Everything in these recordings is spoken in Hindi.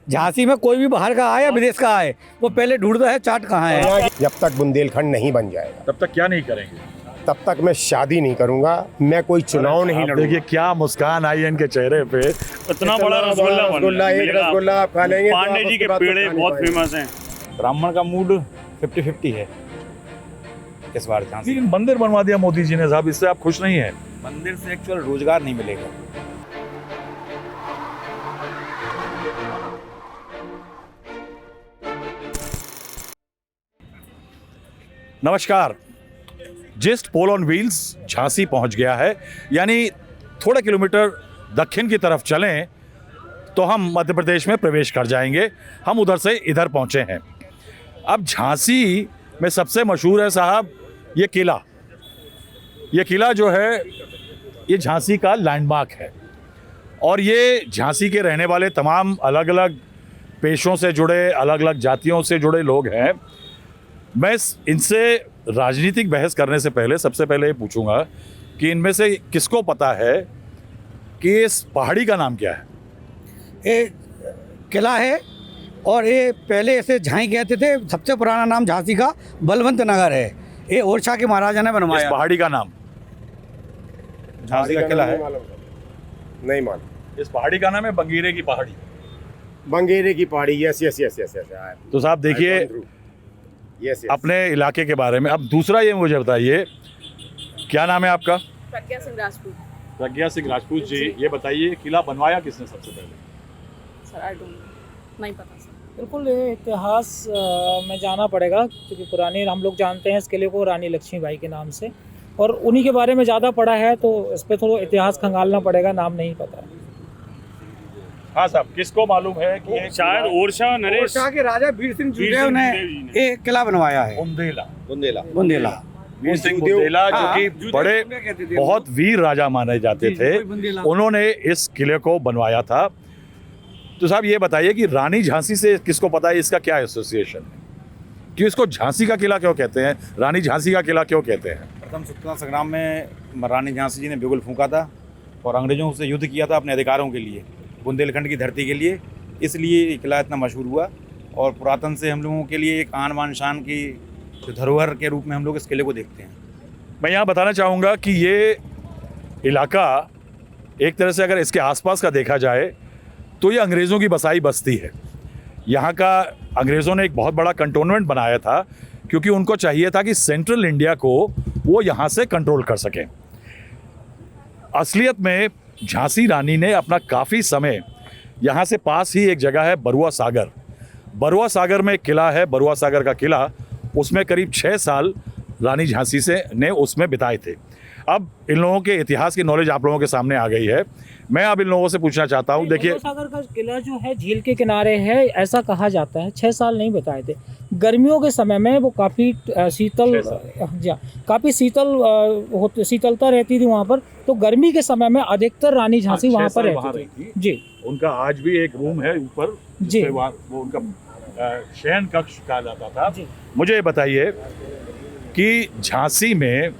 झांसी में कोई भी बाहर का आए या विदेश का आए, वो पहले ढूंढता है चाट कहाँ है। जब तक बुंदेलखंड नहीं बन जाएगा तब तक क्या नहीं करेंगे? तब तक मैं शादी नहीं करूंगा, मैं कोई चुनाव नहीं आप लड़ूंगा। देखिए क्या मुस्कान आई है इनके चेहरे पे। इतना बड़ा रसगुल्ला बन रसगुल्ला, एक गया। रसगुल्ला आप खा लेंगे तो पांडे आप जी उसके के बाद तो पेड़े खा नहीं बहुत पाएंगे। फेमस हैं। ब्राह्मण का मूड 50-50 है इस बार झांसी। लेकिन मंदिर बनवा दिया मोदी जी ने साहब, इससे आप खुश नहीं है? मंदिर से एक्चुअल रोजगार नहीं मिलेगा। नमस्कार। Jist poll on wheels Jhansi पहुंच गया है, यानी थोड़े किलोमीटर दक्षिण की तरफ चलें तो हम मध्य प्रदेश में प्रवेश कर जाएंगे। हम उधर से इधर पहुंचे हैं। अब झांसी में सबसे मशहूर है साहब ये किला। ये किला जो है ये झांसी का लैंडमार्क है और ये झांसी के रहने वाले तमाम अलग अलग पेशों से जुड़े, अलग अलग जातियों से जुड़े लोग हैं। मैं इनसे राजनीतिक बहस करने से पहले सबसे पहले ये पूछूंगा कि इनमें से किसको पता है कि इस पहाड़ी का नाम क्या है? ये किला है और ये पहले ऐसे झांसी कहते थे। सबसे पुराना नाम झांसी का बलवंत नगर है। ये ओरछा के महाराजा ने इस बनवाया। पहाड़ी का नाम? झांसी का किला है। नहीं मालूम। इस पहाड़ी का नाम है बंगीरे की पहाड़ी। बंगेरे की पहाड़ी, yes yes yes yes yes. तो साहब देखिए यस यस। अपने इलाके के बारे में। अब दूसरा ये मुझे बताइए, क्या नाम है आपका? प्रज्ञा सिंह राजपूत। प्रज्ञा सिंह राजपूत जी, ये बताइए किला बनवाया किसने सबसे पहले? सर आई डोंट नहीं पता सर। बिल्कुल ये इतिहास में जाना पड़ेगा, क्योंकि पुराने हम लोग जानते हैं इस किले को रानी लक्ष्मीबाई के नाम से, और उन्हीं के बारे में ज़्यादा पढ़ा है तो इस पर थोड़ा इतिहास खंगालना पड़ेगा, नाम नहीं पता है। हाँ साहब, किसको मालूम है कि ये शायद ओरछा नरेश ओरछा के राजा वीर सिंह जुदेव ने जी ने। ये किला बनवाया है। बुंदेला? बुंदेला। वीर सिंह बुंदेला जो हाँ, कि बड़े बहुत वीर राजा माने जाते थे, उन्होंने इस किले को बनवाया था। तो साहब ये बताइए कि रानी झांसी से किसको पता है इसका क्या एसोसिएशन है? कि इसको झांसी का किला क्यों कहते हैं, रानी झांसी का किला क्यों कहते हैं? प्रथम स्वतंत्रता संग्राम में रानी झांसी जी ने बिगुल फूंका था और अंग्रेजों से युद्ध किया था अपने अधिकारों के लिए, बुंदेलखंड की धरती के लिए। इसलिए ये किला इतना मशहूर हुआ और पुरातन से हम लोगों के लिए एक आन बान शान की जो धरोहर के रूप में हम लोग इस किले को देखते हैं। मैं यहाँ बताना चाहूँगा कि ये इलाका एक तरह से अगर इसके आसपास का देखा जाए तो ये अंग्रेज़ों की बसाई बस्ती है। यहाँ का अंग्रेज़ों ने एक बहुत बड़ा कंटोनमेंट बनाया था, क्योंकि उनको चाहिए था कि सेंट्रल इंडिया को वो यहाँ से कंट्रोल कर सकें। असलियत में झांसी रानी ने अपना काफ़ी समय, यहाँ से पास ही एक जगह है बरुआ सागर। बरुआ सागर में एक किला है, बरुआ सागर का किला, उसमें करीब 6 साल रानी झांसी से ने उसमें बिताए थे। अब इन लोगों के इतिहास की नॉलेज आप लोगों के सामने आ गई है। मैं अब इन लोगों से पूछना चाहता हूँ, देखिए सागर का किला जो है झील के किनारे है, ऐसा कहा जाता है। 6 साल नहीं बताए थे। गर्मियों के समय में वो काफ़ी शीतल, जी हाँ, काफ़ी शीतलता रहती थी वहाँ पर। तो गर्मी के समय में अधिकतर रानी झांसी वहाँ पर रहती थी। जी, उनका आज भी एक रूम है ऊपर, जी। जिसपे वो उनका शयन कक्ष कहा जाता था। जी। मुझे ये बताइए कि झांसी में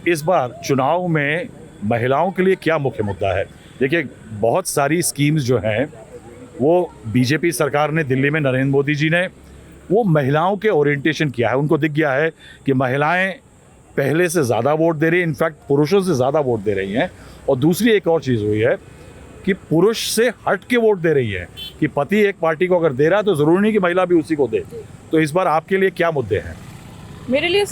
इस बार चुनाव में महिलाओं के लिए क्या मुख्य मुद्दा है? देखिए बहुत सारी स्कीम्स जो हैं वो बीजेपी सरकार ने, दिल्ली में नरेंद्र मोदी जी ने वो महिलाओं के ओरिएंटेशन किया है। उनको दिख गया है कि महिलाएं पहले से ज़्यादा वोट दे रही हैं, इनफैक्ट पुरुषों से ज़्यादा वोट दे रही हैं। और दूसरी एक और चीज़ हुई है कि पुरुष से हट के वोट दे रही है, कि पति एक पार्टी को अगर दे रहा है तो ज़रूरी नहीं कि महिला भी उसी को दे। तो इस बार आपके लिए क्या मुद्दे हैं? मेरे लिए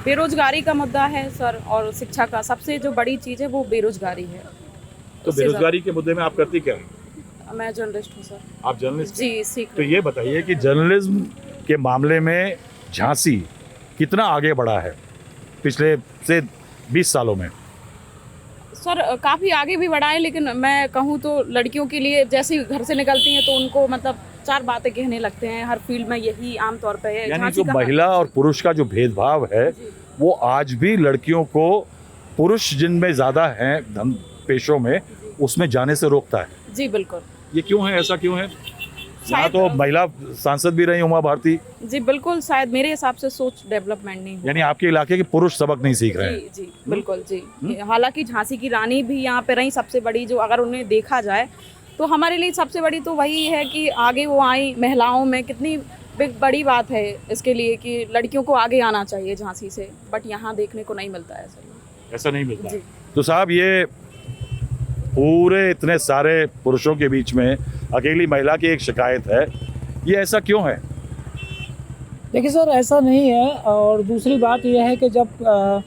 बेरोजगारी का मुद्दा है सर, और शिक्षा का। सबसे जो बड़ी चीज़ है वो बेरोजगारी है। तो बेरोजगारी के मुद्दे में आप करती क्या हैं? मैं जर्नलिस्ट हूँ सर। आप जर्नलिस्ट? जी, सीख तो ये बताइए कि जर्नलिज्म के मामले में झांसी कितना आगे बढ़ा है पिछले से 20 सालों में? सर काफ़ी आगे भी बढ़ा है, लेकिन मैं कहूँ तो लड़कियों के लिए जैसे ही घर से निकलती हैं तो उनको मतलब 4 बातें कहने लगते हैं। हर फील्ड में यही आम तौर पे है। यानी जो महिला और पुरुष का जो भेदभाव है वो आज भी लड़कियों को, पुरुष जिनमें ज़्यादा हैं धन पेशों में, उसमें जाने से रोकता है। जी बिल्कुल। ये क्यों है, ऐसा क्यों है? यहाँ तो महिला सांसद भी रही उमा भारती। जी बिल्कुल, शायद मेरे हिसाब से सोच डेवलपमेंट नहीं हुई। यानी आपके इलाके के पुरुष सबक नहीं सीख रहे हैं? जी जी बिल्कुल जी। हालांकि झांसी की रानी भी यहाँ पे रही सबसे बड़ी, जो अगर उन्हें देखा जाए तो हमारे लिए सबसे बड़ी तो वही है कि आगे वो आई, महिलाओं में कितनी बड़ी बात है इसके लिए कि लड़कियों को आगे आना चाहिए झांसी से, बट यहाँ देखने को नहीं मिलता है ऐसा नहीं मिलता। जी। तो साहब ये पूरे इतने सारे पुरुषों के बीच में अकेली महिला की एक शिकायत है, ये ऐसा क्यों है? देखिए सर, ऐसा नहीं है। और दूसरी बात यह है कि जब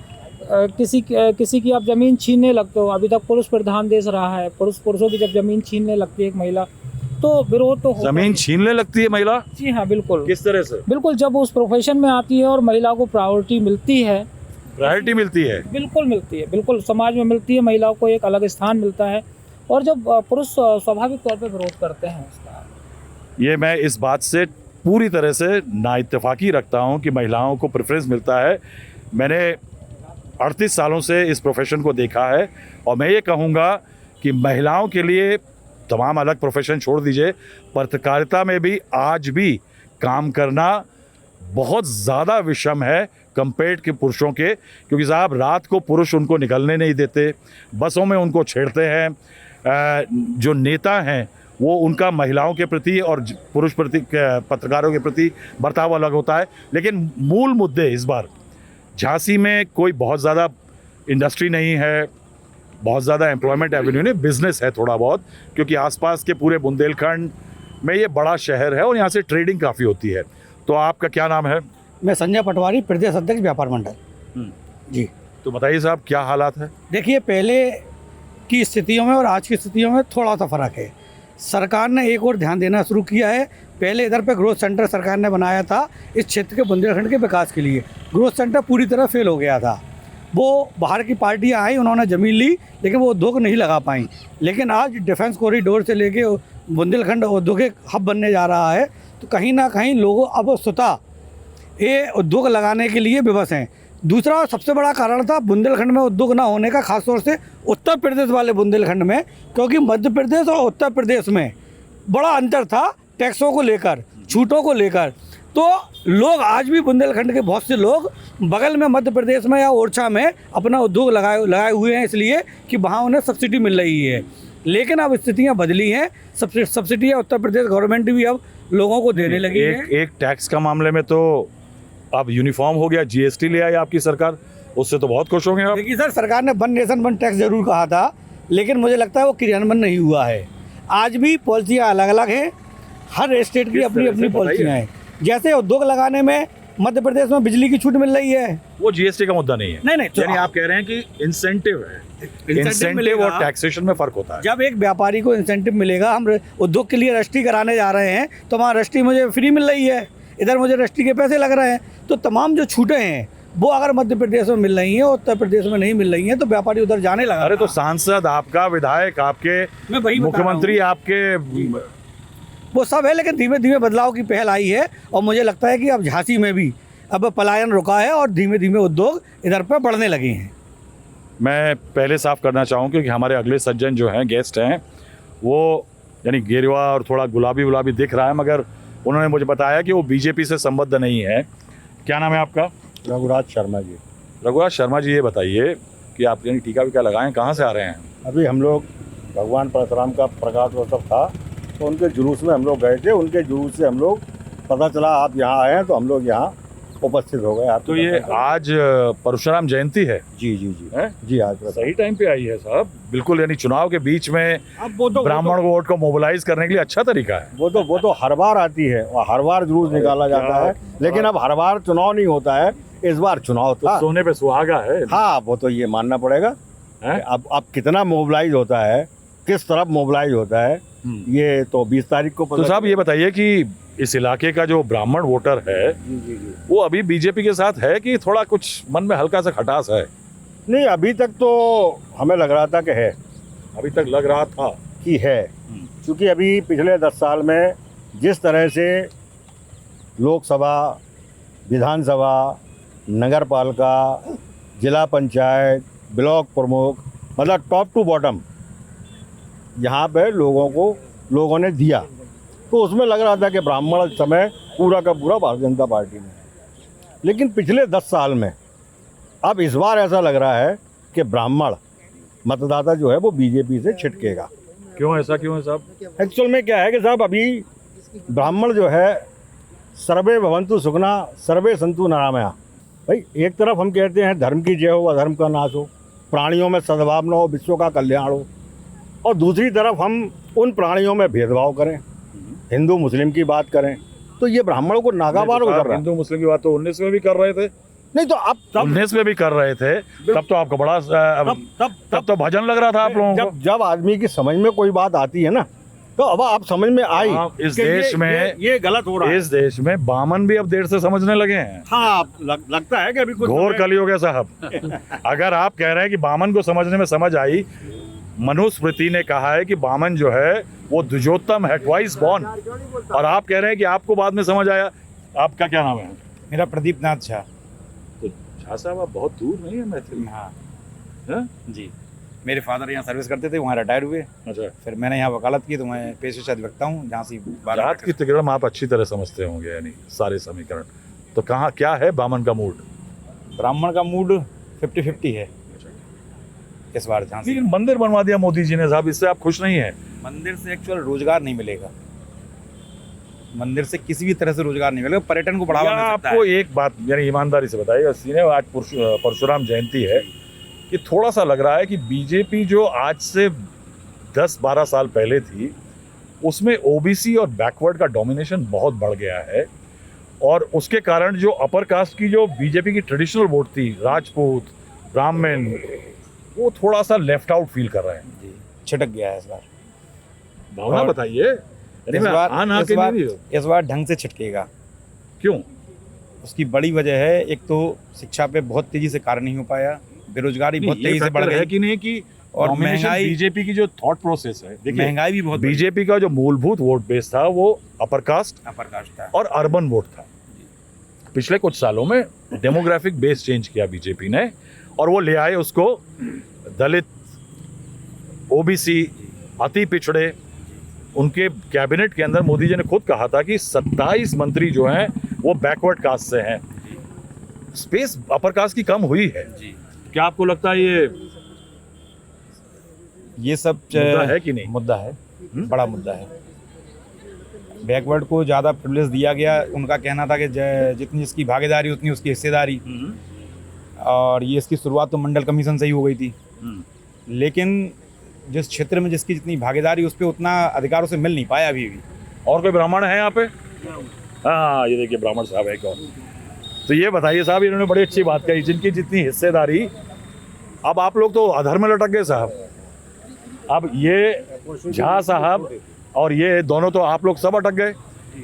किसी की आप ज़मीन छीनने लगते हो, अभी तक पुरुष प्रधान देश रहा है, पुरुषों की जब ज़मीन छीनने लगती है एक महिला तो विरोध तो होता जमीन ही। छीनने लगती है महिला? जी हाँ, बिल्कुल। किस तरह से? बिल्कुल, जब उस प्रोफेशन में आती है और महिला को प्रायोरिटी मिलती है, प्रायोरिटी मिलती है? बिल्कुल मिलती है, बिल्कुल समाज में मिलती है, महिलाओं को एक अलग स्थान मिलता है। और जब पुरुष स्वाभाविक तौर पे विरोध करते हैं उसका। ये मैं इस बात से पूरी तरह से नाइत्तेफाकी रखता हूँ कि महिलाओं को प्रेफरेंस मिलता है। मैंने 38 सालों से इस प्रोफेशन को देखा है और मैं ये कहूँगा कि महिलाओं के लिए तमाम अलग प्रोफेशन छोड़ दीजिए, पत्रकारिता में भी आज भी काम करना बहुत ज़्यादा विषम है कंपेयर्ड के पुरुषों के, क्योंकि साहब रात को पुरुष उनको निकलने नहीं देते, बसों में उनको छेड़ते हैं। जो नेता हैं वो उनका महिलाओं के प्रति और पुरुष प्रति पत्रकारों के प्रति बर्ताव अलग होता है। लेकिन मूल मुद्दे इस बार झांसी में कोई बहुत ज़्यादा इंडस्ट्री नहीं है, बहुत ज़्यादा एम्प्लॉयमेंट एवेन्यू नहीं, बिजनेस है थोड़ा बहुत, क्योंकि आसपास के पूरे बुंदेलखंड में ये बड़ा शहर है और यहाँ से ट्रेडिंग काफ़ी होती है। तो आपका क्या नाम है? मैं संजय पटवारी, प्रदेश अध्यक्ष व्यापार मंडल। जी। तो बताइए साहब क्या हालात है? देखिए, पहले की स्थितियों में और आज की स्थितियों में थोड़ा सा फ़र्क है। सरकार ने एक और ध्यान देना शुरू किया है। पहले इधर पे ग्रोथ सेंटर सरकार ने बनाया था इस क्षेत्र के बुंदेलखंड के विकास के लिए। ग्रोथ सेंटर पूरी तरह फेल हो गया था। वो बाहर की पार्टियां आई, उन्होंने ज़मीन ली, लेकिन वो उद्योग नहीं लगा पाई। लेकिन आज डिफेंस कॉरिडोर से लेके बुंदेलखंड औद्योगिक हब बनने जा रहा है, तो कहीं ना कहीं लोगों अब स्वतः ये उद्योग लगाने के लिए विवश हैं। दूसरा सबसे बड़ा कारण था बुंदेलखंड में उद्योग ना होने का, खासतौर से उत्तर प्रदेश वाले बुंदेलखंड में, क्योंकि मध्य प्रदेश और उत्तर प्रदेश में बड़ा अंतर था टैक्सों को लेकर, छूटों को लेकर। तो लोग आज भी बुंदेलखंड के बहुत से लोग बगल में मध्य प्रदेश में या ओरछा में अपना उद्योग लगाए हुए हैं, इसलिए कि वहाँ उन्हें सब्सिडी मिल रही है। लेकिन अब स्थितियाँ बदली हैं, सब्सिडियाँ उत्तर प्रदेश गवर्नमेंट भी अब लोगों को देने लगी है। एक टैक्स का मामले में तो अब यूनिफॉर्म हो गया, जीएसटी ले आई आपकी सरकार, उससे तो बहुत खुश होंगे आप। देखिए सर, सरकार ने वन नेशन वन टैक्स जरूर कहा था, लेकिन मुझे लगता है वो क्रियान्वयन नहीं हुआ है। आज भी पॉलिसियाँ अलग अलग हैं, हर स्टेट की अपनी अपनी पॉलिसियाँ हैं। जैसे उद्योग लगाने में मध्य प्रदेश में बिजली की छूट मिल रही है, वो जीएसटी का मुद्दा नहीं है। नहीं, यानी आप कह रहे हैं कि इंसेंटिव है, इंसेंटिव मिलेगा। और टैक्सेशन में फर्क होता है। जब एक व्यापारी को इंसेंटिव मिलेगा, हम उद्योग के लिए रजिस्ट्री कराने जा रहे हैं तो वहाँ रजिस्ट्री मुझे फ्री मिल रही है, इधर मुझे रजिस्ट्री के पैसे लग रहे हैं। तो तमाम जो छूटें हैं वो अगर मध्य प्रदेश में मिल रही हैं और उत्तर प्रदेश में नहीं मिल रही हैं तो व्यापारी उधर जाने लगा। अरे तो सांसद आपका, विधायक आपके, मैं वही बता रहा मुख्यमंत्री आपके, वो सब है, लेकिन धीमे धीमे बदलाव की पहल आई है और मुझे लगता है कि अब झांसी में भी अब पलायन रुका है और धीमे धीमे उद्योग इधर पर बढ़ने लगे हैं। मैं पहले साफ करना चाहूँ क्योंकि हमारे अगले सज्जन जो हैं, गेस्ट हैं, वो यानी गेरुआ और थोड़ा गुलाबी दिख रहा है, मगर उन्होंने मुझे बताया कि वो बीजेपी से संबद्ध नहीं है। क्या नाम है आपका? रघुराज शर्मा जी। रघुराज शर्मा जी, ये बताइए कि आप यानी टीका वीका लगाएं, कहाँ से आ रहे हैं? अभी हम लोग भगवान परशुराम का प्रकाश उत्सव था तो उनके जुलूस में हम लोग गए थे। उनके जुलूस से हम लोग पता चला आप यहाँ आए हैं तो हम लोग यहाँ उपस्थित हो गए। आप तो ये आज परशुराम जयंती है? जी जी जी है? जी, आज सही टाइम पे आई है साहब, बिल्कुल। यानी चुनाव के बीच में अब वो तो ब्राह्मण वोट को मोबिलाइज करने के लिए अच्छा तरीका है। वो तो हर बार आती है और हर बार जुलूस निकाला जाता है, लेकिन अब हर बार चुनाव नहीं होता है, इस बार चुनाव था। सोने पे सुहागा है। हाँ, वो तो ये मानना पड़ेगा। अब कितना मोबिलाइज होता है, किस तरफ मोबिलाइज होता है, ये तो 20 तारीख को पता। तो साहब ये बताइए कि इस इलाके का जो ब्राह्मण वोटर है वो अभी बीजेपी के साथ है कि थोड़ा कुछ मन में हल्का सा खटास है? नहीं, अभी तक तो हमें लग रहा था कि है, अभी तक लग रहा था कि है, क्योंकि अभी पिछले 10 साल में जिस तरह से लोकसभा, विधानसभा, नगर पालिका, जिला पंचायत, ब्लॉक प्रमुख, मतलब टॉप टू बॉटम यहाँ पे लोगों ने दिया, तो उसमें लग रहा था कि ब्राह्मण समय पूरा का पूरा भारतीय जनता पार्टी में। लेकिन पिछले 10 साल में अब इस बार ऐसा लग रहा है कि ब्राह्मण मतदाता जो है वो बीजेपी से छिटकेगा। क्यों ऐसा क्यों है साहब? एक्चुअल में क्या है कि साहब अभी ब्राह्मण जो है सर्वे भवंतु सुखना सर्वे संतु नारायणा। भाई एक तरफ हम कहते हैं धर्म की जय हो अधर्म का नाश हो, प्राणियों में सद्भावना हो, विश्व का कल्याण हो, और दूसरी तरफ हम उन प्राणियों में भेदभाव करें, हिंदू मुस्लिम की बात करें, तो ये ब्राह्मणों को नागावार कर रहा है। हिंदू मुस्लिम की बात तो 19 में भी कर रहे थे, नहीं तो अब तब 19 में भी कर रहे थे, तब तो आपको बड़ा तब तो भजन लग रहा था आप लोगों को। जब आदमी की समझ में कोई बात आती है ना, तो अब आप समझ में आई इस कि देश में ये गलत हो रहा है। इस देश में बामन भी अब देर से समझने लगे हैं। हाँ, लगता है कि अभी कुछ घोर कलयुग है साहब। अगर आप कह रहे हैं कि बामन को समझने में समझ आई, मनुस्मृति ने कहा है कि बामन जो है वो द्विजोत्तम है, ट्वाइस बॉर्न, और आप कह रहे हैं कि आपको बाद में समझ आया। आपका क्या नाम है? मेरा प्रदीप नाथ झा। तो झा साहब आप बहुत दूर नहीं है मैथिली? हाँ जी, मेरे फादर यहाँ सर्विस करते थे, वहाँ रिटायर हुए। अच्छा, फिर मैंने यहाँ वकालत की, तो मैं पेशे से अधिवक्ता हूँ। झांसी जात की तिकड़म आप अच्छी तरह समझते होंगे, यानी सारे समीकरण। तो कहाँ क्या है बामन का मूड? ब्राह्मण का मूड 50-50 है इस बार झांसी। लेकिन मंदिर बनवा दिया मोदी जी ने साहब, इससे आप खुश नहीं है? मंदिर से एक्चुअल रोजगार नहीं मिलेगा, मंदिर से किसी भी तरह से रोजगार नहीं मिलेगा, पर्यटन को बढ़ावा मिल सकता आपको है। एक बात यानी ईमानदारी से बताइए, सीने आज परशुराम जयंती है, कि थोड़ा सा लग रहा है कि बीजेपी जो आज से 10-12 साल पहले थी, उसमें ओबीसी और बैकवर्ड का डोमिनेशन बहुत बढ़ गया है, और उसके कारण जो अपर कास्ट की जो बीजेपी की ट्रेडिशनल वोट थी, राजपूत, ब्राह्मण, वो थोड़ा सा लेफ्ट आउट फील कर रहे हैं। जी, छिटक गया है इस बार। भावना और बताइए। इस बार ढंग से छिटकेगा। क्यों? उसकी बड़ी वजह है, एक तो शिक्षा पे बहुत तेजी से कार्य नहीं हो पाया, बेरोजगारी बहुत तेजी से बढ़ है गई, कि नहीं कि और महंगाई, बीजेपी की जो थॉट प्रोसेस है, देखिए महंगाई भी बहुत बीजेपी का जो मूलभूत वोट बेस था वो अपर कास्ट था और अर्बन वोट था। पिछले कुछ सालों में डेमोग्राफिक बेस चेंज किया बीजेपी ने, और वो ले आए उसको दलित, ओबीसी, अति पिछड़े। उनके कैबिनेट के अंदर मोदी जी ने खुद कहा था कि 27 मंत्री जो हैं वो बैकवर्ड कास्ट से हैं। स्पेस अपर कास्ट की कम हुई है जी। क्या आपको लगता है ये सब मुद्दा है कि नहीं? मुद्दा है, बड़ा मुद्दा है। बैकवर्ड को ज़्यादा प्रिविलेज दिया गया, उनका कहना था कि जितनी इसकी भागीदारी उतनी उसकी हिस्सेदारी, और ये इसकी शुरुआत तो मंडल कमीशन से ही हो गई थी, लेकिन जिस क्षेत्र में जिसकी जितनी भागीदारी उस पर उतना अधिकारों से मिल नहीं पाया अभी भी। और कोई ब्राह्मण है यहाँ पे? हाँ, ये देखिए ब्राह्मण साहब है कौन। तो ये बताइए साहब, इन्होंने बड़ी अच्छी बात कही, जिनकी जितनी हिस्सेदारी। अब आप लोग तो अधर्म में लटक गए साहब। अब ये झा साहब और ये दोनों तो आप लोग सब अटक गए,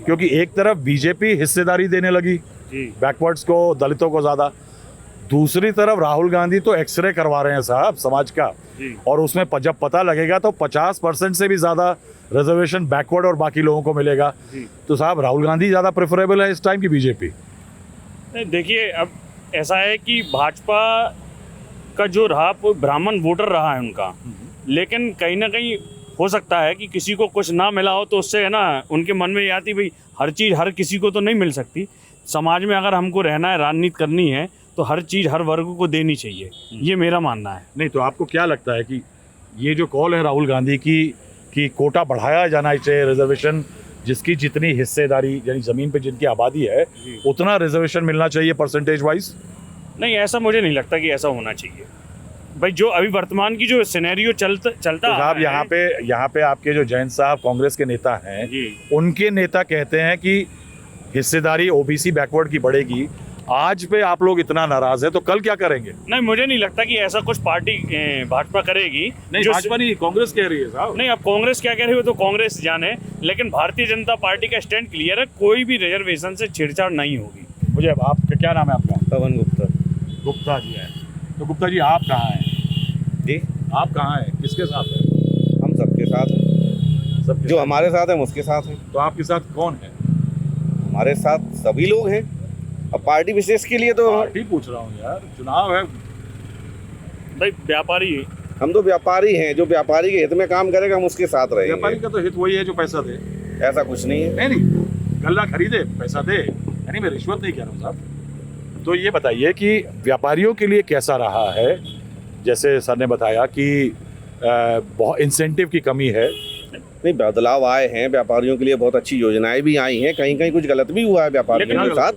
क्योंकि एक तरफ बीजेपी हिस्सेदारी देने लगी बैकवर्ड्स को, दलितों को ज़्यादा, दूसरी तरफ राहुल गांधी तो एक्सरे करवा रहे हैं साहब समाज का, और उसमें जब पता लगेगा तो 50% से भी ज़्यादा रिजर्वेशन बैकवर्ड और बाकी लोगों को मिलेगा। तो साहब राहुल गांधी ज़्यादा प्रेफरेबल है इस टाइम की बीजेपी? देखिए, अब ऐसा है कि भाजपा का जो रहा वो ब्राह्मण वोटर रहा है उनका, लेकिन कहीं ना कहीं हो सकता है कि किसी को कुछ ना मिला हो, तो उससे है ना उनके मन में ये आती भाई हर चीज़ हर किसी को तो नहीं मिल सकती। समाज में अगर हमको रहना है, राजनीति करनी है, तो हर चीज़ हर वर्ग को देनी चाहिए, ये मेरा मानना है। नहीं तो आपको क्या लगता है कि ये जो कॉल है राहुल गांधी की कि कोटा बढ़ाया जाना चाहिए, रिजर्वेशन जिसकी जितनी हिस्सेदारी यानी ज़मीन पे जिनकी आबादी है उतना रिजर्वेशन मिलना चाहिए परसेंटेज वाइज? नहीं, ऐसा मुझे नहीं लगता कि ऐसा होना चाहिए भाई। जो अभी वर्तमान की जो सिनेरियो चलता तो साहब यहाँ पे आपके जो जैन साहब कांग्रेस के नेता हैं, उनके नेता कहते हैं कि हिस्सेदारी ओबीसी बैकवर्ड की बढ़ेगी। आज पे आप लोग इतना नाराज है, तो कल क्या करेंगे? नहीं, मुझे नहीं लगता कि ऐसा कुछ पार्टी भाजपा करेगी। नहीं, भाजपा नहीं, कांग्रेस कह रही है साहब। नहीं, अब कांग्रेस क्या कह रही हो तो कांग्रेस जाने, लेकिन भारतीय जनता पार्टी का स्टैंड क्लियर है, कोई भी रिजर्वेशन से छेड़छाड़ नहीं होगी। मुझे आपका क्या नाम है आपका? पवन गुप्ता। गुप्ता जी है। तो गुप्ता जी आप कहाँ हैं? जी, आप कहाँ हैं? किसके साथ हैं? हम सबके साथ हैं, सबके जो साथ। हमारे साथ है उसके साथ है। तो आपके साथ कौन है? हमारे साथ सभी लोग हैं। अब पार्टी विशेष के लिए तो पार्टी पूछ रहा हूँ यार, चुनाव है भाई, व्यापारी हम तो व्यापारी हैं, जो व्यापारी के हित में काम करेगा हम उसके साथ रहेंगे। व्यापारी का तो हित वही है जो पैसा दे। ऐसा कुछ नहीं है। नहीं, गल्ला खरीदे पैसा दे, यानी मैं रिश्वत नहीं कह रहा हूँ साहब। तो ये बताइए कि व्यापारियों के लिए कैसा रहा है? जैसे सर ने बताया कि बहुत इंसेंटिव की कमी है। नहीं, बदलाव आए हैं, व्यापारियों के लिए बहुत अच्छी योजनाएं भी आई हैं, कहीं कहीं कुछ गलत भी हुआ है व्यापारियों के साथ,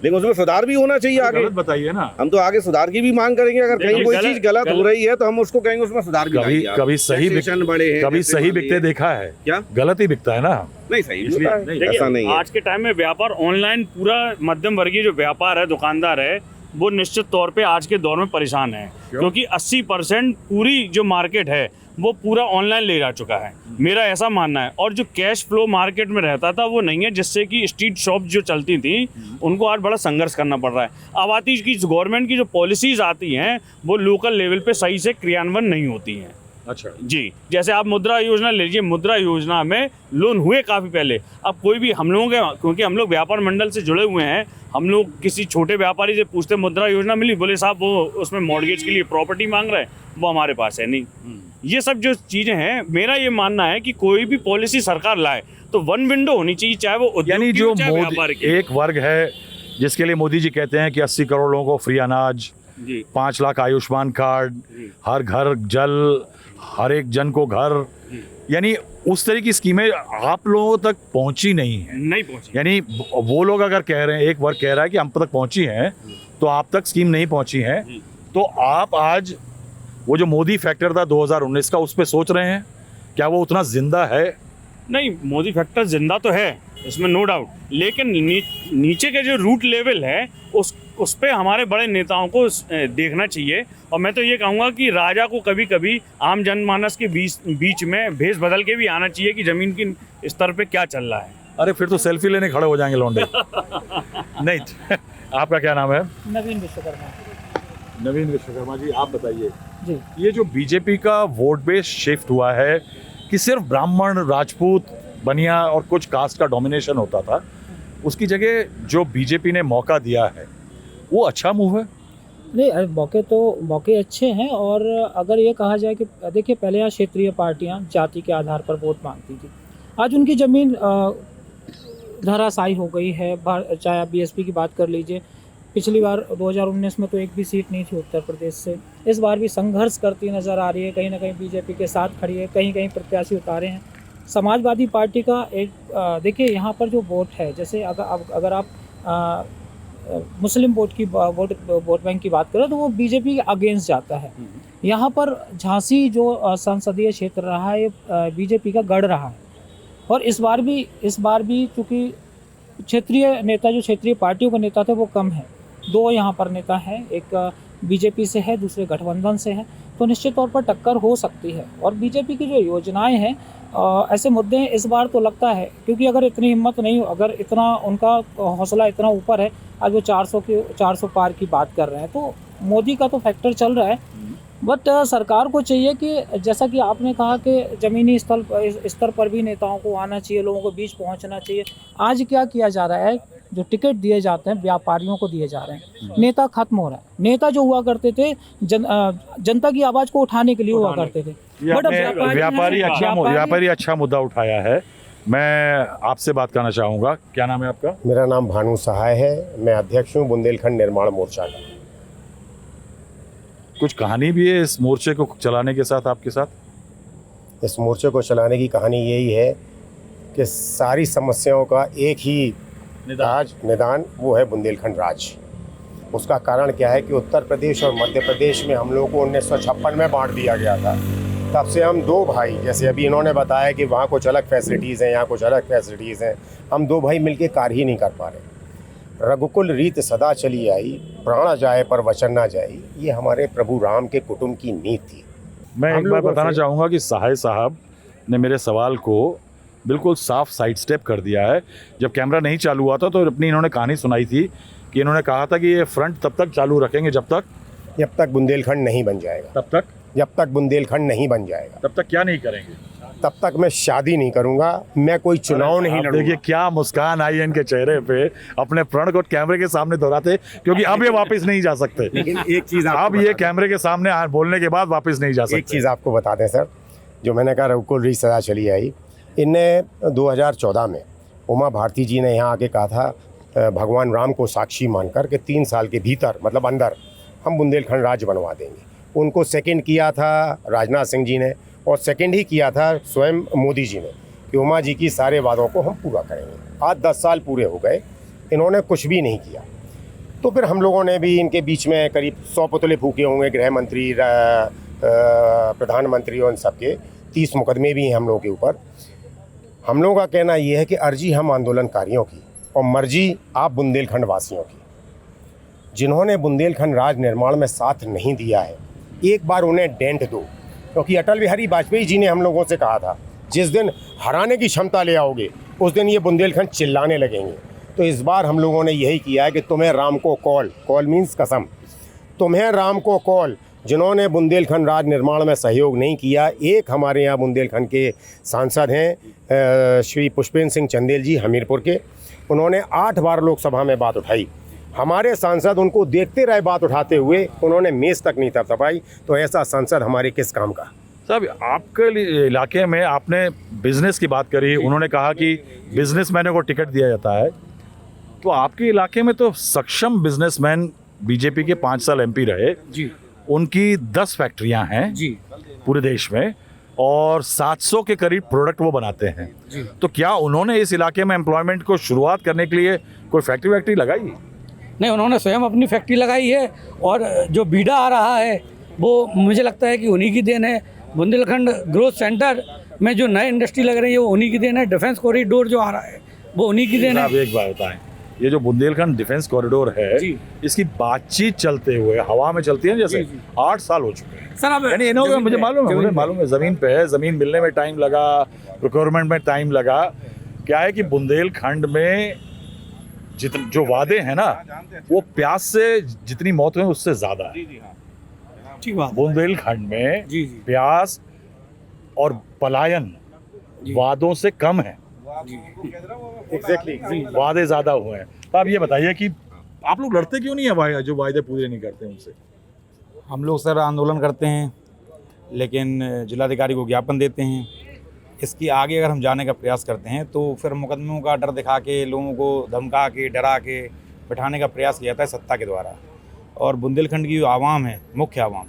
लेकिन उसमें सुधार भी होना चाहिए आगे। गलत बताइए ना। हम तो आगे सुधार की भी मांग करेंगे, अगर कहीं कोई चीज गलत हो रही है तो हम उसको कहेंगे उसमें सुधार भी लाइए आप। कभी सही बड़े हैं, कभी पैसे सही वाले बिकते हैं। देखा है क्या गलत ही बिकता है ना। नहीं, सही भी इसलिए- होता है, नहीं, ऐसा नहीं है। आज के टाइम में व्यापार ऑनलाइन, पूरा मध्यम वर्गीय जो व्यापार है, दुकानदार है, वो निश्चित तौर पे आज के दौर में परेशान है, क्योंकि 80% पूरी जो मार्केट है वो पूरा ऑनलाइन ले जा चुका है, मेरा ऐसा मानना है। और जो कैश फ्लो मार्केट में रहता था वो नहीं है, जिससे कि स्ट्रीट शॉप जो चलती थी उनको आज बड़ा संघर्ष करना पड़ रहा है। अब आती की गवर्नमेंट की जो पॉलिसीज आती हैं वो लोकल लेवल पे सही से क्रियान्वयन नहीं होती हैं। अच्छा जी, जैसे आप मुद्रा योजना ले लीजिए, मुद्रा योजना में लोन हुए काफ़ी पहले। अब कोई भी हम लोगों के, क्योंकि हम लोग व्यापार मंडल से जुड़े हुए हैं, हम लोग किसी छोटे व्यापारी से पूछते मुद्रा योजना मिली, बोले साहब वो उसमें मॉर्गेज के लिए प्रॉपर्टी मांग रहे हैं, वो हमारे पास है नहीं। ये सब जो चीज़ें हैं, मेरा ये मानना है कि कोई भी पॉलिसी सरकार लाए तो वन विंडो होनी चाहिए, चाहे वो उद्योग यानी की जो हो, चाहे व्यापार की। एक वर्ग है जिसके लिए मोदी जी कहते हैं कि 80 करोड़ लोगों को फ्री अनाज, जी 5 लाख आयुष्मान कार्ड, हर घर जल, हर एक जन को घर, यानी उस तरह की स्कीमें आप लोगों तक पहुंची नहीं है। नहीं पहुंची। यानी वो लोग अगर कह रहे हैं, एक वर्ग कह रहा है कि हम तक पहुंची हैं, तो आप तक स्कीम नहीं पहुंची है, तो आप आज वो जो मोदी फैक्टर था 2019 का, उस पर सोच रहे हैं क्या वो उतना जिंदा है? नहीं, मोदी फैक्टर जिंदा तो है, इसमें नो डाउट, लेकिन नीचे के जो रूट लेवल है उस पे हमारे बड़े नेताओं को देखना चाहिए। और मैं तो ये कहूँगा कि राजा को कभी कभी आम जनमानस के बीच में भेष बदल के भी आना चाहिए कि ज़मीन की स्तर पे क्या चल रहा है। अरे फिर तो सेल्फी लेने खड़े हो जाएंगे लौंडे। नहीं, आपका क्या नाम है? नवीन विश्वकर्मा नवीन विश्वकर्मा जी, आप बताइए, जी। ये जो बीजेपी का वोट बेस शिफ्ट हुआ है कि सिर्फ ब्राह्मण, राजपूत, बनिया और कुछ कास्ट का डोमिनेशन होता था, उसकी जगह जो बीजेपी ने मौका दिया है वो अच्छा मूव है? नहीं, मौके अच्छे हैं। और अगर ये कहा जाए कि देखिए, पहले यहाँ क्षेत्रीय पार्टियाँ जाति के आधार पर वोट मांगती थी, आज उनकी ज़मीन धराशायी हो गई है। चाहे आप बीएसपी की बात कर लीजिए, पिछली बार 2019 में तो एक भी सीट नहीं थी उत्तर प्रदेश से, इस बार भी संघर्ष करती नज़र आ रही है, कहीं ना कहीं बीजेपी के साथ खड़ी है, कहीं कहीं प्रत्याशी उतारे हैं। समाजवादी पार्टी का एक देखिए यहाँ पर जो वोट है, जैसे अगर आप मुस्लिम वोट बैंक की बात करें तो वो बीजेपी के अगेंस्ट जाता है। यहाँ पर झांसी जो संसदीय क्षेत्र रहा है, बीजेपी का गढ़ रहा है। और इस बार भी चूँकि क्षेत्रीय नेता, जो क्षेत्रीय पार्टियों के नेता थे वो कम है, 2 यहाँ पर नेता हैं, एक बीजेपी से है, दूसरे गठबंधन से है, तो निश्चित तौर पर टक्कर हो सकती है। और बीजेपी की जो योजनाएं हैं, ऐसे मुद्दे हैं, इस बार तो लगता है, क्योंकि अगर इतनी हिम्मत नहीं, अगर इतना उनका हौसला इतना ऊपर है, आज वो 400 पार की बात कर रहे हैं, तो मोदी का तो फैक्टर चल रहा है। बट सरकार को चाहिए कि जैसा कि आपने कहा कि ज़मीनी स्तर पर भी नेताओं को आना चाहिए, लोगों के बीच पहुंचना चाहिए। आज क्या किया जा रहा है, जो टिकट दिए जाते हैं व्यापारियों को दिए जा रहे हैं, नेता खत्म हो रहा है। नेता जो हुआ करते थे जनता की आवाज़ को उठाने के लिए हुआ करते थे, बट व्यापारी अच्छा मुद्दा उठाया है। मैं आपसे बात करना चाहूँगा, क्या नाम है आपका? मेरा नाम भानु सहाय है, मैं अध्यक्ष हूँ बुंदेलखंड निर्माण मोर्चा का। कुछ कहानी भी है इस मोर्चे को चलाने के साथ, आपके साथ? इस मोर्चे को चलाने की कहानी यही है कि सारी समस्याओं का एक ही निदान वो है बुंदेलखंड राज। उसका कारण क्या है कि उत्तर प्रदेश और मध्य प्रदेश में हम लोगों को 1956 में बांट दिया गया था। तब से हम 2 भाई, जैसे अभी इन्होंने बताया कि वहाँ कुछ अलग फैसिलिटीज़ हैं, यहाँ कुछ अलग फैसिलिटीज़ हैं, हम 2 भाई मिलके कार्य ही नहीं कर पा रहे। रघुकुल रीत सदा चली आई, प्राण जाए पर वचन ना जाए, ये हमारे प्रभु राम के कुटुंब की नीति थी। मैं एक बार बताना चाहूँगा कि सहाय साहब ने मेरे सवाल को बिल्कुल साफ साइड स्टेप कर दिया है। जब कैमरा नहीं चालू हुआ था तो अपनी इन्होंने कहानी सुनाई थी कि इन्होंने कहा था कि ये फ्रंट तब तक चालू रखेंगे जब तक बुंदेलखंड नहीं बन जाएगा। जब तक बुंदेलखंड नहीं बन जाएगा तब तक क्या नहीं करेंगे? तब तक मैं शादी नहीं करूंगा, मैं कोई चुनाव नहीं लड़ूंगा। देखिए क्या मुस्कान आई है इनके चेहरे पे, अपने प्रण को कैमरे के सामने दोहराते, क्योंकि अब ये वापस नहीं जा सकते। लेकिन एक चीज़ अब ये कैमरे के सामने बोलने के बाद वापस नहीं जा सकते। एक चीज़ आपको बता दें सर, जो मैंने कहा रघुकुल रीत सदा चली आई, इनने 2014 में उमा भारती जी ने यहाँ आके कहा था भगवान राम को साक्षी मानकर कि 3 साल के भीतर, मतलब अंदर, हम बुंदेलखंड राज्य बनवा देंगे। उनको सेकंड किया था राजनाथ सिंह जी ने, और सेकंड ही किया था स्वयं मोदी जी ने कि उमा जी की सारे वादों को हम पूरा करेंगे। आज 10 साल पूरे हो गए, इन्होंने कुछ भी नहीं किया। तो फिर हम लोगों ने भी इनके बीच में करीब 100 पुतले फूके होंगे, गृह मंत्री, प्रधानमंत्री और इन सबके 30 मुकदमे भी हैं हम लोगों के ऊपर। हम लोगों का कहना ये है कि अर्जी हम आंदोलनकारियों की और मर्जी आप बुंदेलखंड वासियों की। जिन्होंने बुंदेलखंड राज निर्माण में साथ नहीं दिया है, एक बार उन्हें डेंट दो, क्योंकि अटल बिहारी वाजपेयी जी ने हम लोगों से कहा था जिस दिन हराने की क्षमता ले आओगे उस दिन ये बुंदेलखंड चिल्लाने लगेंगे। तो इस बार हम लोगों ने यही किया है कि तुम्हें राम को कॉल, कॉल मीन्स कसम, तुम्हें राम को कॉल। जिन्होंने बुंदेलखंड राज निर्माण में सहयोग नहीं किया, एक हमारे यहाँ बुंदेलखंड के सांसद हैं श्री पुष्पेंद्र सिंह चंदेल जी हमीरपुर के, उन्होंने 8 बार लोकसभा में बात उठाई। हमारे सांसद उनको देखते रहे बात उठाते हुए, उन्होंने मेज़ तक नहीं थपथपाई। तो ऐसा सांसद हमारे किस काम का। साहब, आपके इलाके में आपने बिजनेस की बात करी, उन्होंने कहा कि बिजनेसमैनों को टिकट दिया जाता है, तो आपके इलाके में तो सक्षम बिजनेसमैन बीजेपी के 5 साल एमपी रहे जी, उनकी 10 फैक्ट्रियां हैं जी पूरे देश में और 700 के करीब प्रोडक्ट वो बनाते हैं जी। तो क्या उन्होंने इस इलाके में एम्प्लॉयमेंट को शुरुआत करने के लिए कोई फैक्ट्री वैक्ट्री लगाई? नहीं, उन्होंने स्वयं अपनी फैक्ट्री लगाई है, और जो बीड़ा आ रहा है वो मुझे लगता है कि उन्हीं की देन है। बुंदेलखंड ग्रोथ सेंटर में जो नए इंडस्ट्री लग रही है वो उन्हीं की देन है। डिफेंस कॉरिडोर जो आ रहा है वो उन्हीं की देन है। आप एक बात बताएं, ये जो बुंदेलखंड डिफेंस कॉरिडोर है जी। इसकी बातचीत चलते हुए हवा में चलती है जैसे, जी, जी। 8 साल हो चुके हैं सर, अब यानी इन्होंने, मुझे मालूम है ज़मीन पे है, ज़मीन मिलने में टाइम लगा, प्रोक्योरमेंट में टाइम लगा। क्या है कि बुंदेलखंड में जो वादे हैं ना, वो प्यास से जितनी मौत हुई उससे ज़्यादा है। ठीक बात। बुंदेलखंड में जी, जी। प्यास और पलायन वादों से कम है, एग्जैक्टली वादे ज़्यादा हुए हैं। तो आप ये बताइए कि आप लोग लड़ते क्यों नहीं है जो वादे पूरे नहीं करते उनसे? हम लोग सर आंदोलन करते हैं, लेकिन जिलाधिकारी को ज्ञापन देते हैं। इसकी आगे अगर हम जाने का प्रयास करते हैं तो फिर मुकदमों का डर दिखा के, लोगों को धमका के, डरा के बिठाने का प्रयास किया जाता है सत्ता के द्वारा। और बुंदेलखंड की जो आवाम है, मुख्य आवाम,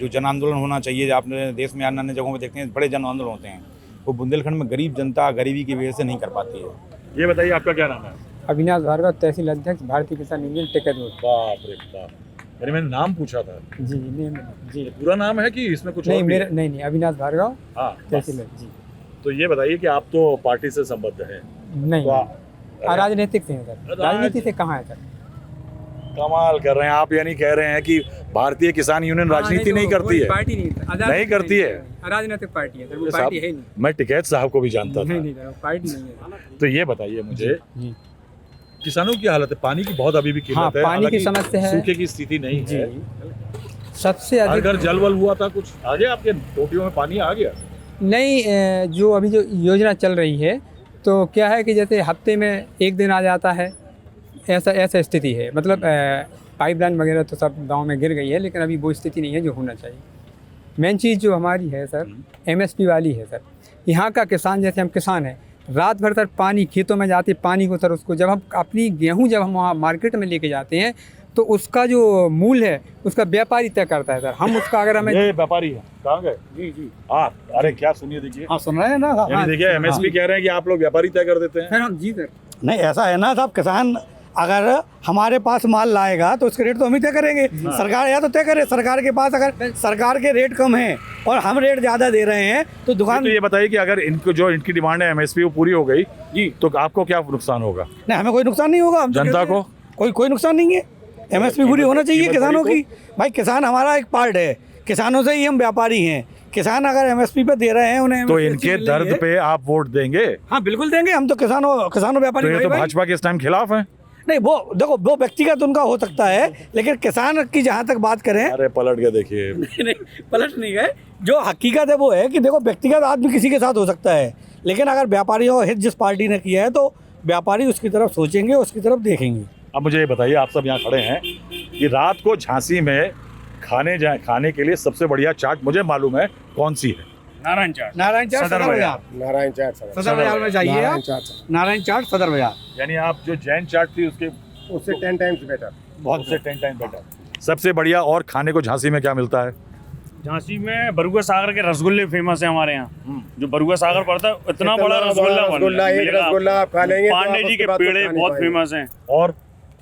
जो जन आंदोलन होना चाहिए, आपने देश में अन्य अन्य जगहों पर देखते हैं बड़े जन आंदोलन होते हैं, वो बुंदेलखंड में गरीब जनता गरीबी की वजह से नहीं कर पाती है। ये बताइए आपका क्या नाम है? अविनाश भार्गव, तहसील अध्यक्ष, भारतीय किसान यूनियन टिकट रोड। बाप रे बाप, अरे मैंने नाम पूछा था। जी नहीं, जी पूरा नाम है कि इसमें कुछ नहीं, और भी मेरा है? नहीं, अविनाश भार्गव, हाँ, तहसील बस। जी। तो ये बताइए कि आप तो पार्टी से संबद्ध हैं, नहीं, तो राजनीतिक से हैं सर। राजनीति से कहाँ है सर? कमाल कर रहे हैं आप, यानी कह रहे हैं कि भारतीय किसान यूनियन राजनीति नहीं करती है? पार्टी नहीं, नहीं करती है, राजनीतिक पार्टी है सर, वो साहब, पार्टी है नहीं। मैं टिकैत साहब को भी जानता था। नहीं सर, पार्टी नहीं है। तो ये बताइए मुझे, जी। किसानों की हालत है, पानी की बहुत अभी भी हाँ, किल्लत है, पानी की हालांकि समस्या है। सूखे की स्थिति नहीं जी, है। सबसे हर अधिक घर जल वल हुआ था, कुछ आ गया आपके टोटियों में पानी आ गया? नहीं, जो अभी जो योजना चल रही है तो क्या है कि जैसे हफ्ते में 1 दिन आ जाता है, ऐसा स्थिति है। मतलब पाइपलाइन वगैरह तो सब गांव में गिर गई है, लेकिन अभी वो स्थिति नहीं है जो होना चाहिए। मेन चीज़ जो हमारी है सर, MSP वाली है सर। यहाँ का किसान, जैसे हम किसान हैं, रात भर सर पानी खेतों में जाते पानी को सर, उसको जब हम अपनी गेहूँ जब हम वहाँ मार्केट में लेके जाते हैं तो उसका जो मूल्य है उसका व्यापारी तय करता है सर। हम उसका अगर हमें ये व्यापारी है, कहाँ गए? जी, जी। हाँ, अरे क्या सुनिए, देखिए, हाँ, सुन रहे हैं ना। यानी देखिए MSP कह रहे हैं कि आप लोग व्यापारी तय कर देते हैं। फिर हम जी सर, नहीं, ऐसा है ना साहब, किसान अगर हमारे पास माल लाएगा तो उसके रेट तो हम ही तय करेंगे। सरकार या तो तय करे, सरकार के पास अगर सरकार के रेट कम हैं और हम रेट ज़्यादा दे रहे हैं तो दुकान। तो ये बताइए कि अगर इनको जो इनकी डिमांड है MSP वो पूरी हो गई जी, तो आपको क्या नुकसान होगा? नहीं, हमें कोई नुकसान नहीं होगा। हम तो जनता कहते हैं, को कोई नुकसान नहीं है। MSP पूरी होना चाहिए किसानों की। भाई, किसान हमारा एक पार्ट है, किसानों से ही हम व्यापारी हैं। किसान अगर MSP पे दे रहे हैं उन्हें, तो MSP इनके मिल रही है। दर्द पे आप वोट देंगे? हाँ, बिल्कुल देंगे। हम तो किसानों व्यापारी तो ये भाई तो भाई। भाजपा के इस टाइम खिलाफ है। नहीं, वो देखो, वो व्यक्तिगत उनका हो सकता है, लेकिन किसान की जहाँ तक बात करें, अरे पलट के देखिए, नहीं, पलट नहीं गए। जो हकीकत है वो है कि देखो, व्यक्तिगत आदमी किसी के साथ हो सकता है, लेकिन अगर व्यापारियों का हित जिस पार्टी ने किया है तो व्यापारी उसकी तरफ सोचेंगे, उसकी तरफ देखेंगे। अब मुझे ये बताइए, आप सब यहाँ खड़े हैं कि रात को झांसी में खाने के लिए सबसे बढ़िया चाट मुझे मालूम है कौन सी है? नारायण चाट, नारायण चाट सदर बाजार, नारायण चाट सर, सदर बाजार में जाइए नारायण आप। चाट सर, नारायण चाट सदर बाजार, यानी आप जो जैन चाट थी उसके उससे 10 टाइम्स बेटर। बहुत से 10 टाइम बेटर। सबसे बढ़िया और खाने को झांसी में क्या मिलता है? झांसी में बरुआ सागर के रसगुल्ले फेमस है हमारे यहाँ। जो बरुआ सागर पड़ता है इतना बड़ा रसगुल्ला एक रसगुल्ला आप खा लेंगे तो पांडे आप जी उसके के बाद पेड़े कुछ खा नहीं बहुत पाएंगे। फेमस हैं। और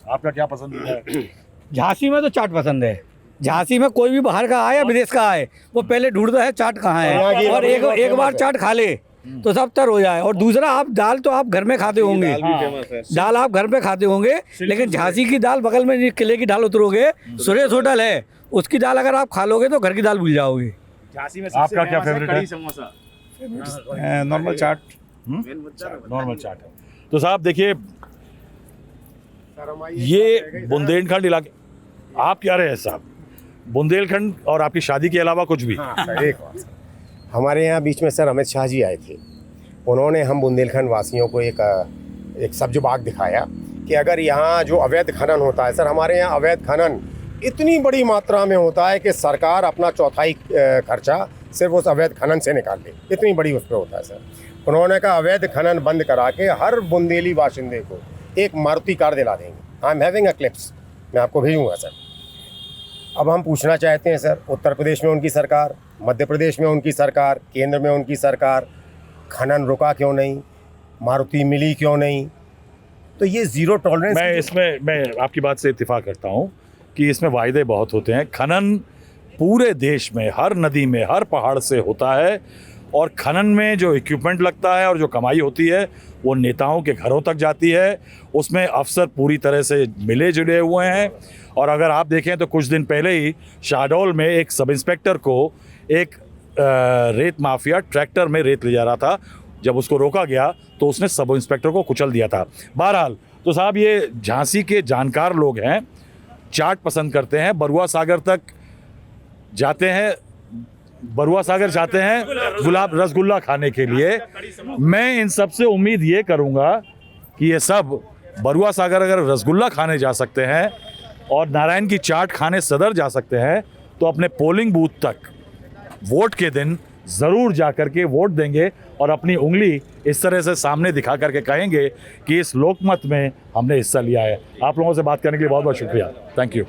आपका क्या पसंद है? झांसी में तो चाट पसंद है। झांसी में कोई भी बाहर का आए या विदेश का आए, वो पहले ढूंढता है चाट कहाँ यहाँ की है, और एक रसगुल्ला एक बार फेमस चाट खा ले तो सब तर हो जाए। और दूसरा, आप दाल तो आप घर में खाते होंगे, दाल आप घर पे खाते होंगे, लेकिन झांसी की दाल बगल में किले की दाल उतरोगे, सुरेश होटल है, उसकी दाल अगर आप खा लोगे तो घर की दाल भूल जाओगे। झांसी में आपका क्या फेवरेट है? समोसा नॉर्मल चाट। नॉर्मल चाट है। तो साहब देखिए, ये बुंदेलखंड इलाके, आप क्या रहे हैं साहब? बुंदेलखंड और आपकी शादी के अलावा कुछ भी? हाँ सर, एक बात सर, हमारे यहाँ बीच में सर अमित शाह जी आए थे। उन्होंने हम बुंदेलखंड वासियों को एक सब्ज बाग दिखाया कि अगर यहाँ जो अवैध खनन होता है सर, हमारे यहाँ अवैध खनन इतनी बड़ी मात्रा में होता है कि सरकार अपना चौथाई खर्चा सिर्फ उस अवैध खनन से निकाल ले, इतनी बड़ी उस पर होता है सर। उन्होंने कहा अवैध खनन बंद करा के हर बुंदेली बाशिंदे को एक मारुति कार दिला देंगे। I am having a clips, मैं आपको भेजूंगा सर। अब हम पूछना चाहते हैं सर, उत्तर प्रदेश में उनकी सरकार, मध्य प्रदेश में उनकी सरकार, केंद्र में उनकी सरकार, खनन रुका क्यों नहीं, मारुति मिली क्यों नहीं? तो ये जीरो टॉलरेंस। मैं आपकी बात से इत्तेफाक करता हूँ कि इसमें वायदे बहुत होते हैं। खनन पूरे देश में हर नदी में हर पहाड़ से होता है, और खनन में जो इक्विपमेंट लगता है और जो कमाई होती है वो नेताओं के घरों तक जाती है। उसमें अफसर पूरी तरह से मिले जुले हुए हैं। और अगर आप देखें तो कुछ दिन पहले ही शाहडोल में एक सब इंस्पेक्टर को एक रेत माफिया ट्रैक्टर में रेत ले जा रहा था, जब उसको रोका गया तो उसने सब इंस्पेक्टर को कुचल दिया था। बहरहाल तो साहब, ये झांसी के जानकार लोग हैं, चाट पसंद करते हैं, बरुआ सागर तक जाते हैं, बरुआ सागर जाते हैं गुलाब रसगुल्ला खाने के लिए। मैं इन सब से उम्मीद ये करूंगा कि ये सब बरुआ सागर अगर रसगुल्ला खाने जा सकते हैं और नारायण की चाट खाने सदर जा सकते हैं, तो अपने पोलिंग बूथ तक वोट के दिन ज़रूर जा कर के वोट देंगे और अपनी उंगली इस तरह से सामने दिखा करके कहेंगे कि इस लोकमत में हमने हिस्सा लिया है। आप लोगों से बात करने के लिए बहुत बहुत शुक्रिया। Thank you.